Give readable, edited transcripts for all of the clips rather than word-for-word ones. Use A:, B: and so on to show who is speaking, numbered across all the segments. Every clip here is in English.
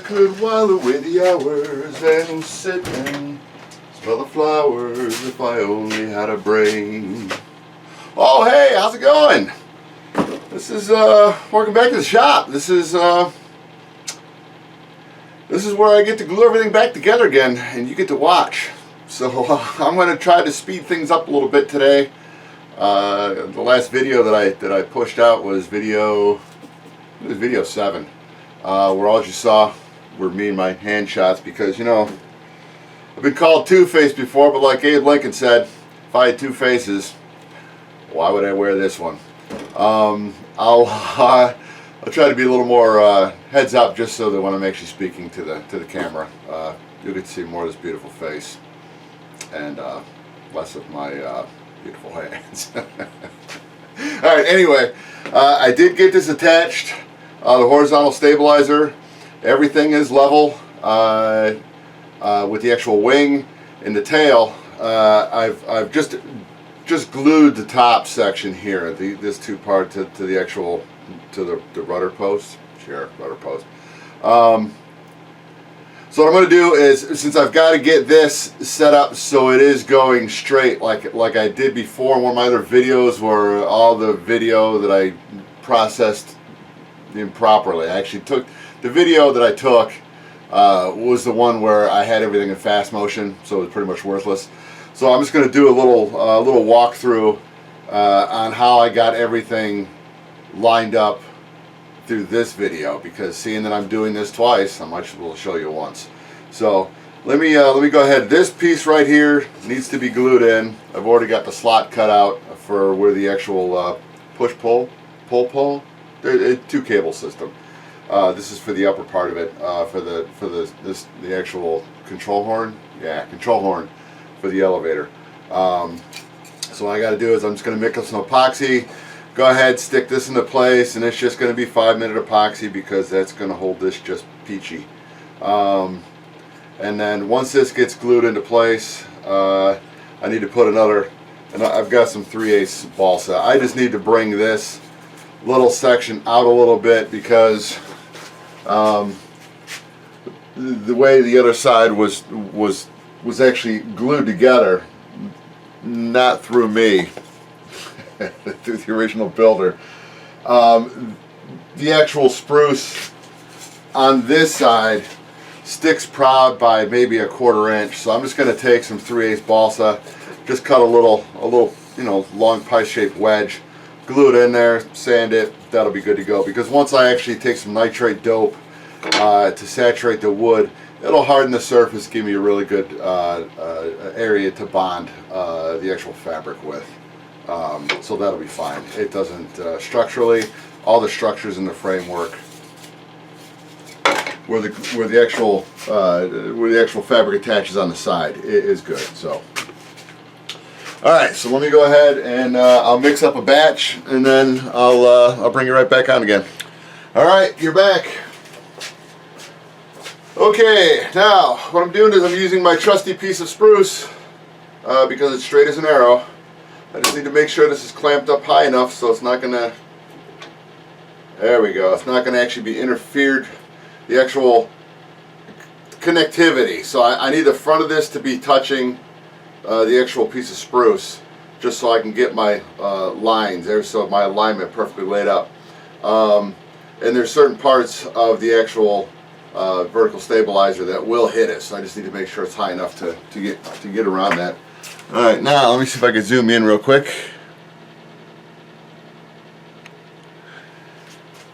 A: could while away the hours and sit and smell the flowers if I only had a brain. Oh, hey, how's it going? This is welcome back to the shop. This is where I get to glue everything back together again, and you get to watch. So I'm going to try to speed things up a little bit today. The last video that I pushed out was video 7, where all you saw were me and my hand shots, because you know I've been called two-faced before, but like Abe Lincoln said, if I had two faces, why would I wear this one? I'll try to be a little more heads up, just so that when I'm actually speaking to the camera, you get to see more of this beautiful face and less of my beautiful hands. Alright, anyway, I did get this attached, the horizontal stabilizer. Everything is level with the actual wing and the tail. I've just glued the top section here, this two part to the actual, to the rudder post. Sure, rudder post. So what I'm going to do is, since I've got to get this set up so it is going straight, like I did before in one of my other videos, where all the video that I processed improperly. I actually took the video that I took was the one where I had everything in fast motion, so it was pretty much worthless. So I'm just going to do a little walkthrough on how I got everything lined up through this video, because seeing that I'm doing this twice, I might as well show you once. So let me go ahead. This piece right here needs to be glued in. I've already got the slot cut out for where the actual pull two cable system. This is for the upper part of it, for the actual control horn. Yeah, control horn for the elevator. So what I got to do is I'm just going to mix up some epoxy. Go ahead, stick this into place, and it's just going to be 5-minute epoxy, because that's going to hold this just peachy. And then once this gets glued into place, I need to put another, and I've got some 3/8 balsa. I just need to bring this little section out a little bit, because the way the other side was actually glued together, not through me, through the original builder. The actual spruce on this side sticks proud by maybe a 1/4 inch, so I'm just going to take some 3/8 balsa, just cut a little long pie-shaped wedge, glue it in there, sand it. That'll be good to go, because once I actually take some nitrate dope to saturate the wood, it'll harden the surface, give me a really good area to bond the actual fabric with. So that'll be fine. It doesn't structurally, all the structures in the framework where the actual fabric attaches on the side is good. So all right, so let me go ahead and I'll mix up a batch, and then I'll bring you right back on again. All right, you're back. Okay, now what I'm doing is I'm using my trusty piece of spruce because it's straight as an arrow. I just need to make sure this is clamped up high enough so it's not going to, there we go, it's not going to actually be interfered, the actual connectivity. So I need the front of this to be touching the actual piece of spruce, just so I can get my lines there, so my alignment perfectly laid up. And there's certain parts of the actual vertical stabilizer that will hit it, so I just need to make sure it's high enough to get around that. Alright, now let me see if I can zoom in real quick.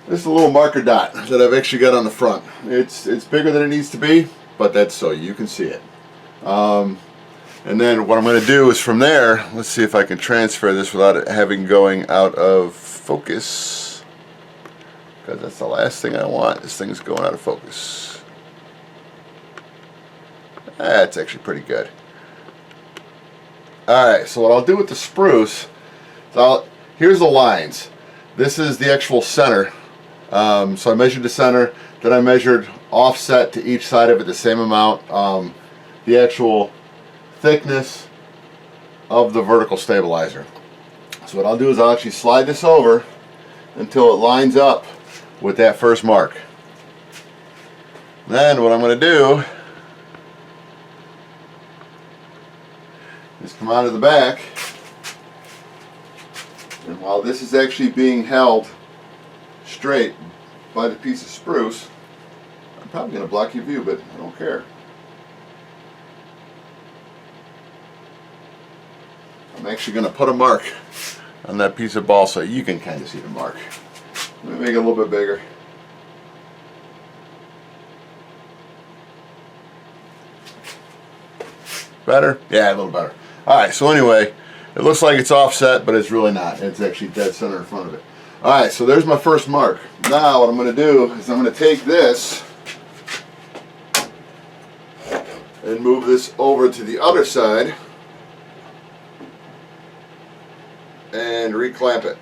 A: This is a little marker dot that I've actually got on the front. It's bigger than it needs to be, but that's so you can see it. And then what I'm going to do is from there, let's see if I can transfer this without it having going out of focus, because that's the last thing I want. This thing's going out of focus. That's actually pretty good. Alright, so what I'll do with the spruce, here's the lines. This is the actual center. So I measured the center, then I measured offset to each side of it the same amount. The actual thickness of the vertical stabilizer. So what I'll do is I'll actually slide this over until it lines up with that first mark. Then what I'm going to do is come out of the back, and while this is actually being held straight by the piece of spruce, I'm probably going to block your view, but I don't care. I'm actually going to put a mark on that piece of balsa. You can kind of see the mark. Let me make it a little bit bigger. Better? Yeah, a little better. Alright, so anyway, it looks like it's offset, but it's really not. It's actually dead center in front of it. Alright, so there's my first mark. Now what I'm going to do is I'm going to take this and move this over to the other side and reclamp it.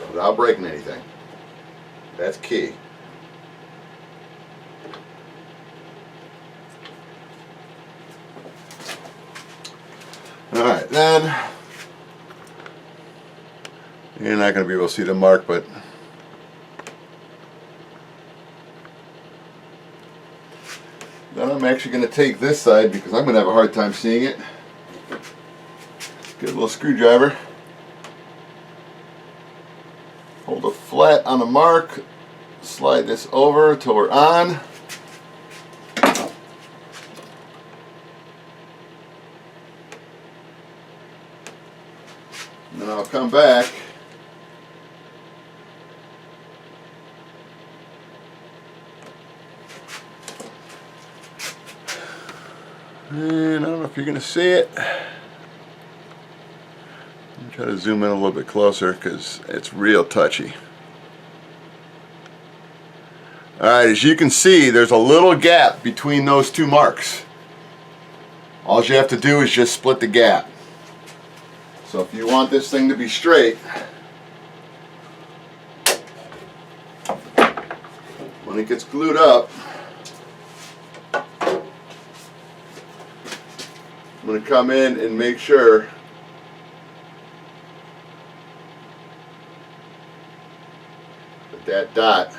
A: Without breaking anything. That's key. Alright, then you're not going to be able to see the mark, but then I'm actually going to take this side because I'm going to have a hard time seeing it. Get a little screwdriver. Hold it flat on the mark. Slide this over till we're on. And then I'll come back and I don't know if you're going to see it. I'm trying to zoom in a little bit closer because it's real touchy. Alright, as you can see, there's a little gap between those two marks. All you have to do is just split the gap. So if you want this thing to be straight, when it gets glued up, I'm going to come in and make sure that that dot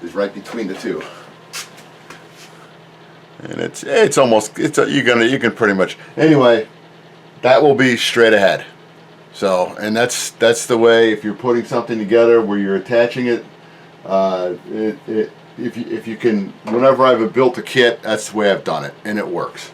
A: is right between the two. And it's almost you can pretty much anyway. That will be straight ahead. So, and that's the way if you're putting something together where you're attaching it. If you can, whenever I've built a kit, that's the way I've done it, and it works.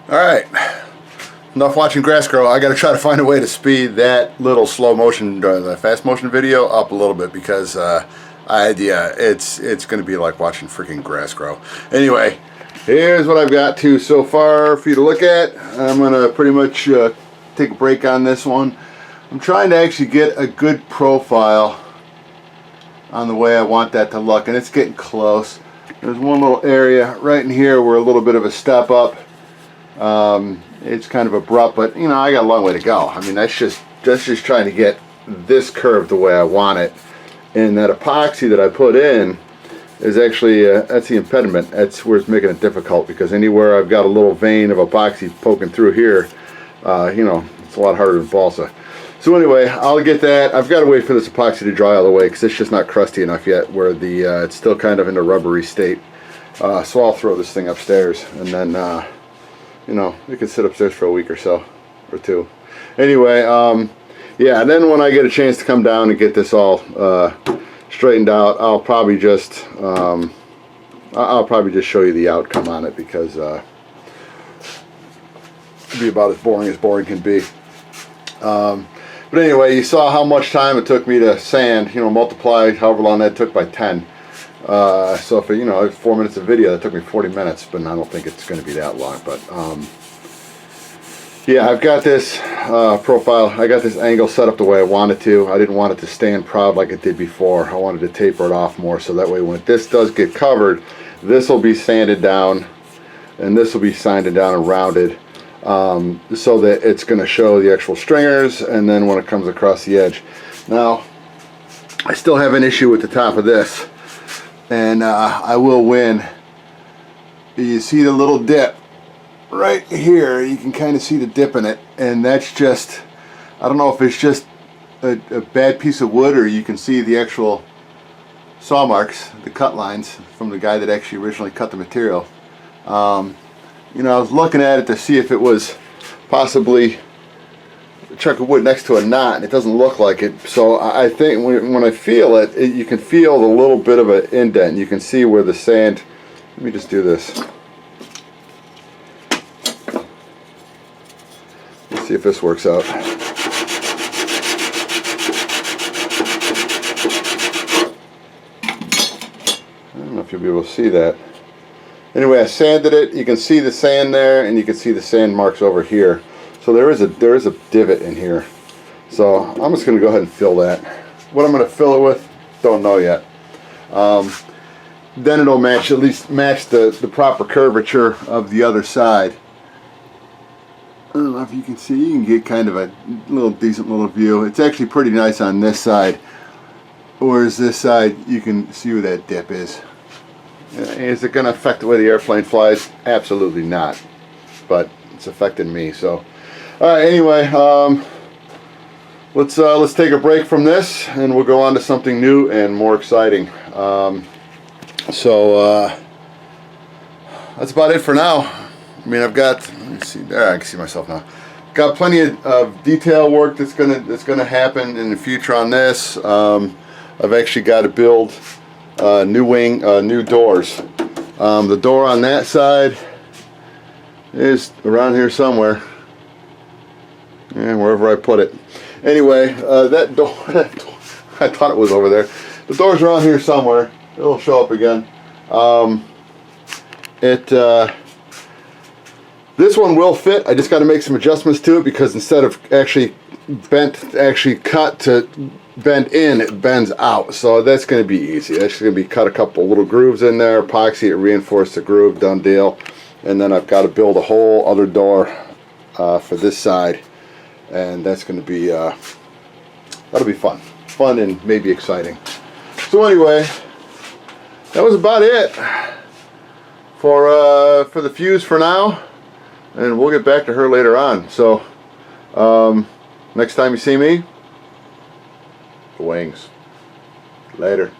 A: Alright, enough watching grass grow. I gotta try to find a way to speed that little slow motion, the fast motion video up a little bit, because it's gonna be like watching freaking grass grow. Anyway, here's what I've got to so far for you to look at. I'm gonna pretty much take a break on this one. I'm trying to actually get a good profile on the way I want that to look, and it's getting close. There's one little area right in here where a little bit of a step up. It's kind of abrupt, but you know, I got a long way to go. I mean, that's just trying to get this curve the way I want it. And that epoxy that I put in is actually that's the impediment. That's where it's making it difficult, because anywhere I've got a little vein of epoxy poking through here, you know, it's a lot harder than balsa. So anyway, I'll get that. I've got to wait for this epoxy to dry all the way, because it's just not crusty enough yet, where the it's still kind of in a rubbery state. So I'll throw this thing upstairs, and then you know, it can sit upstairs for a week or so, or two. Anyway, yeah, and then when I get a chance to come down and get this all straightened out, I'll probably just show you the outcome on it, because it'll be about as boring can be. But anyway, you saw how much time it took me to sand. You know, multiply however long that took by 10. So for, you know, 4 minutes of video, that took me 40 minutes, but I don't think it's going to be that long. But yeah, I've got this profile. I got this angle set up the way I wanted to. I didn't want it to stand proud like it did before. I wanted to taper it off more, so that way when this does get covered, this will be sanded down, and this will be sanded down and rounded, so that it's going to show the actual stringers, and then when it comes across the edge. Now, I still have an issue with the top of this, and I will win. You see the little dip right here? You can kind of see the dip in it, and that's just, I don't know if it's just a bad piece of wood, or you can see the actual saw marks, the cut lines from the guy that actually originally cut the material. You know, I was looking at it to see if it was possibly a chunk of wood next to a knot, and it doesn't look like it. So I think when I feel it, you can feel the little bit of an indent. You can see where the sand, let me just do this. Let's see if this works out. I don't know if you'll be able to see that. Anyway, I sanded it. You can see the sand there, and you can see the sand marks over here. So there is a divot in here. So I'm just going to go ahead and fill that. What I'm going to fill it with, don't know yet. Then it'll match, at least match the proper curvature of the other side. I don't know if you can see. You can get kind of a little decent little view. It's actually pretty nice on this side. Whereas this side, you can see where that dip is. Is it going to affect the way the airplane flies? Absolutely not. But it's affecting me. So, all right. Anyway, let's take a break from this, and we'll go on to something new and more exciting. That's about it for now. I mean, I've got. Let me see. There, I can see myself now. Got plenty of detail work that's gonna happen in the future on this. I've actually got to build new doors. The door on that side is around here somewhere. Yeah, wherever I put it. Anyway, that door, I thought it was over there. The door's around here somewhere. It'll show up again. This one will fit. I just got to make some adjustments to it, because instead of actually cut to bend in, it bends out. So that's going to be easy. That's going to be cut a couple little grooves in there, epoxy it, reinforce the groove, done deal. And then I've got to build a whole other door for this side, and that's going to be that'll be fun and maybe exciting. So anyway, that was about it for the fuse for now, and we'll get back to her later on. So next time you see me, the wings. Later.